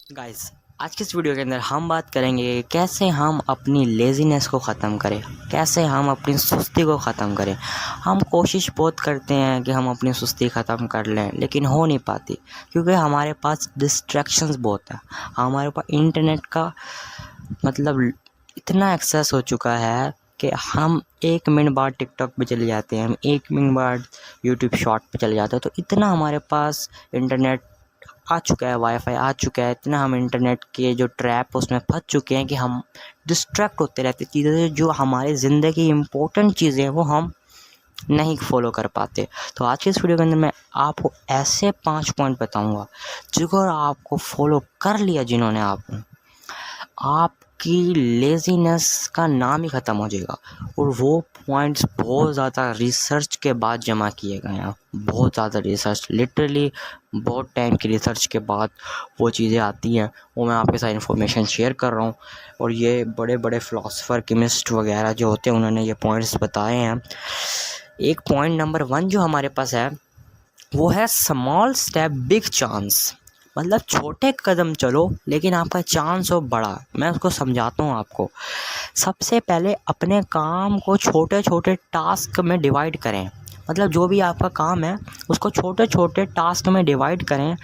Guys, आज की इस वीडियो के अंदर हम बात करेंगे कैसे हम अपनी लेज़ीनेस को ख़त्म करें, कैसे हम अपनी सुस्ती को ख़त्म करें। हम कोशिश बहुत करते हैं कि हम अपनी सुस्ती ख़त्म कर लें, लेकिन हो नहीं पाती क्योंकि हमारे पास डिस्ट्रैक्शंस बहुत है। हमारे पास इंटरनेट का मतलब इतना एक्सेस हो चुका है कि हम 1 मिनट बाद टिकटॉक पे चले जाते हैं, हम 1 मिनट बाद यूट्यूब शॉर्ट पे चले जाते हैं। तो इतना हमारे पास इंटरनेट आ चुका है, वाईफाई आ चुका है, इतना हम इंटरनेट के जो ट्रैप उसमें फंस चुके हैं कि हम डिस्ट्रैक्ट होते रहते चीज़ों से। जो हमारी ज़िंदगी की इम्पोर्टेंट चीज़ें हैं वो हम नहीं फॉलो कर पाते। तो आज के इस वीडियो के अंदर मैं आपको ऐसे 5 पॉइंट बताऊंगा जिनको आपको फॉलो कर लिया जिन्होंने आपकी लेज़ीनेस का नाम ही ख़त्म हो जाएगा। और वो पॉइंट्स बहुत ज़्यादा रिसर्च के बाद जमा किए गए हैं, बहुत ज़्यादा रिसर्च, लिटरली बहुत टाइम की रिसर्च के बाद वो चीज़ें आती हैं। वो मैं आपके साथ इन्फॉर्मेशन शेयर कर रहा हूँ। और ये बड़े बड़े फ़िलासफ़र, केमिस्ट वगैरह जो होते हैं उन्होंने ये पॉइंट्स बताए हैं। एक पॉइंट नंबर 1 जो हमारे पास है वो है स्मॉल स्टेप बिग चांस। मतलब छोटे कदम चलो लेकिन आपका चांस हो बड़ा। मैं उसको समझाता हूँ आपको। सबसे पहले अपने काम को छोटे छोटे टास्क में डिवाइड करें। मतलब जो भी आपका काम है उसको छोटे छोटे टास्क में डिवाइड करें।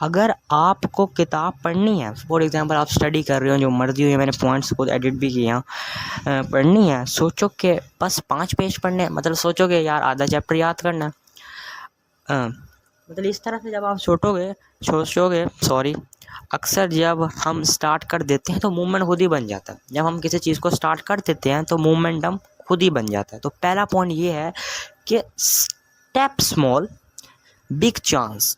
अगर आपको किताब पढ़नी है, फॉर एग्ज़ाम्पल आप स्टडी कर रहे हो, जो मर्ज़ी हुई, मैंने पॉइंट्स खुद एडिट भी किए हैं, पढ़नी है, सोचो कि बस 5 पेज पढ़ने हैं, मतलब सोचोगे यार आधा चैप्टर याद करना है। मतलब इस तरह से जब आप सोचोगे अक्सर जब हम स्टार्ट कर देते हैं तो मूवमेंट खुद ही बन जाता है। जब हम किसी चीज़ को स्टार्ट कर देते हैं तो मूवमेंटम खुद ही बन जाता है। तो पहला पॉइंट ये है कि स्टेप स्मॉल बिग चांस।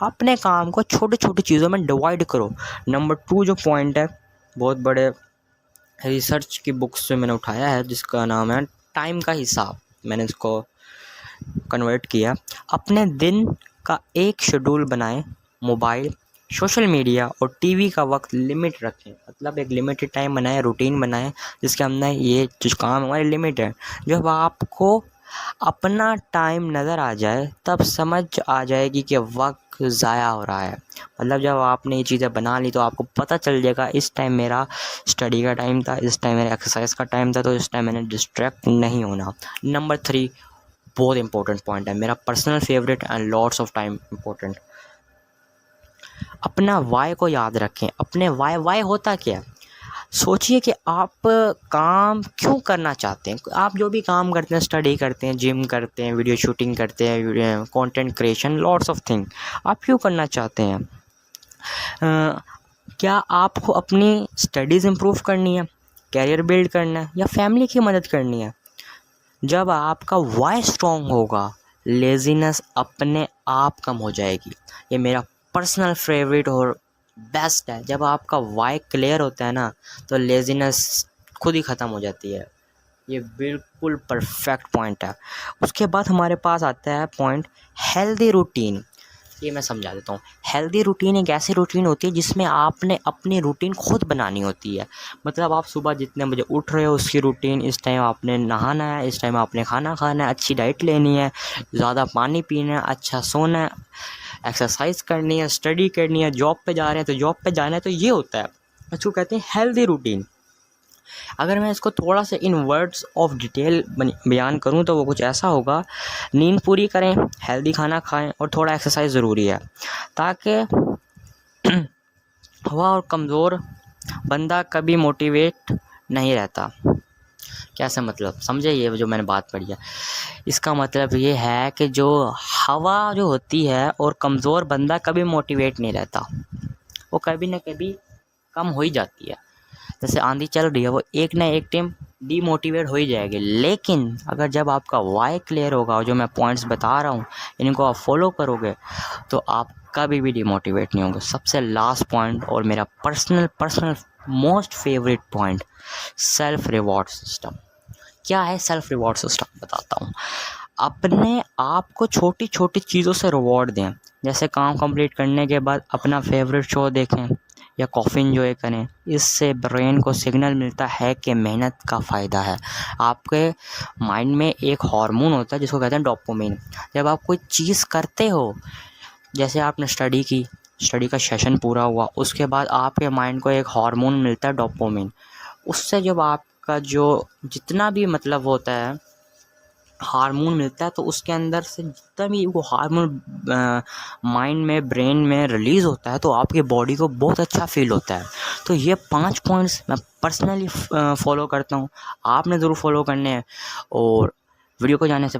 अपने काम को छोटे छोटे चीज़ों में डिवाइड करो। नंबर 2 जो पॉइंट है बहुत बड़े रिसर्च की बुक्स से मैंने उठाया है, जिसका नाम है टाइम का हिसाब। मैंने इसको कन्वर्ट किया। अपने दिन का एक शेड्यूल बनाएं। मोबाइल, सोशल मीडिया और टीवी का वक्त लिमिट रखें। मतलब एक लिमिटेड टाइम बनाएं, रूटीन बनाएं जिसके अंदर ये जो काम हमारे लिमिट है। जब आपको अपना टाइम नज़र आ जाए तब समझ आ जाएगी कि वक्त ज़ाया हो रहा है। मतलब जब आपने ये चीज़ें बना ली तो आपको पता चल जाएगा इस टाइम मेरा स्टडी का टाइम था, इस टाइम मेरा एक्सरसाइज का टाइम था, तो इस टाइम मैंने डिस्ट्रैक्ट नहीं होना। नंबर 3 बहुत इंपॉर्टेंट पॉइंट है, मेरा personal favourite and lots of time important. अपना वाई को याद रखें। अपने वाई होता क्या है? सोचिए कि आप काम क्यों करना चाहते हैं। आप जो भी काम करते हैं, स्टडी करते हैं, जिम करते हैं, वीडियो शूटिंग करते हैं, content creation, lots of thing, आप क्यों करना चाहते हैं? क्या आपको अपनी स्टडीज़ इम्प्रूव करनी है, कैरियर बिल्ड करना है, या फैमिली की मदद करनी है? जब आपका वाई स्ट्रॉन्ग होगा लेज़ीनेस अपने आप कम हो जाएगी। ये मेरा पर्सनल फेवरेट और बेस्ट है। जब आपका वाई क्लियर होता है ना तो लेज़ीनेस खुद ही ख़त्म हो जाती है। ये बिल्कुल परफेक्ट पॉइंट है। उसके बाद हमारे पास आता है पॉइंट हेल्दी रूटीन। ये मैं समझा देता हूँ। हेल्दी रूटीन एक ऐसी रूटीन होती है जिसमें आपने अपनी रूटीन खुद बनानी होती है। मतलब आप सुबह जितने बजे उठ रहे हो उसकी रूटीन, इस टाइम आपने नहाना है, इस टाइम आपने खाना खाना है, अच्छी डाइट लेनी है, ज़्यादा पानी पीना है, अच्छा सोना है, एक्सरसाइज करनी है, स्टडी करनी है, जॉब पे जा रहे हैं तो जॉब पे जाना है। तो ये होता है, इसको कहते हैं हेल्दी रूटीन। अगर मैं इसको थोड़ा सा इन वर्ड्स ऑफ डिटेल बयान करूं तो वो कुछ ऐसा होगा। नींद पूरी करें, हेल्दी खाना खाएं और थोड़ा एक्सरसाइज ज़रूरी है ताकि हवा और कमज़ोर बंदा कभी मोटिवेट नहीं रहता। कैसे मतलब समझे? ये जो मैंने बात पढ़ी है इसका मतलब ये है कि जो हवा जो होती है और कमज़ोर बंदा कभी मोटिवेट नहीं रहता, वो कभी ना कभी कम हो ही जाती है। जैसे आंधी चल रही है, वो एक ना एक टाइम डीमोटिवेट हो ही जाएगी। लेकिन अगर जब आपका वाई क्लियर होगा और जो मैं पॉइंट्स बता रहा हूँ इनको आप फॉलो करोगे तो आप कभी भी डीमोटिवेट नहीं होंगे। सबसे लास्ट पॉइंट और मेरा personal most favourite point, self reward system. क्या है सेल्फ रिवॉर्ड सिस्टम? बताता हूँ। अपने आप को छोटी छोटी चीज़ों से रिवॉर्ड दें। जैसे काम कंप्लीट करने के बाद अपना फेवरेट शो देखें या कॉफ़ी इंजॉय करें। इससे ब्रेन को सिग्नल मिलता है कि मेहनत का फ़ायदा है। आपके माइंड में एक हार्मोन होता है जिसको कहते हैं डोपामिन। जब आप कोई चीज़ करते हो, जैसे आपने स्टडी की, स्टडी का सेशन पूरा हुआ, उसके बाद आपके माइंड को एक हार्मोन मिलता है डोपामिन। उससे जब आपका जो जितना भी मतलब होता है हार्मोन मिलता है, तो उसके अंदर से जितना भी वो हार्मोन माइंड में ब्रेन में रिलीज़ होता है तो आपकी बॉडी को बहुत अच्छा फील होता है। तो ये 5 पॉइंट्स मैं पर्सनली फॉलो करता हूँ, आपने ज़रूर फॉलो करने हैं। और वीडियो को जाने से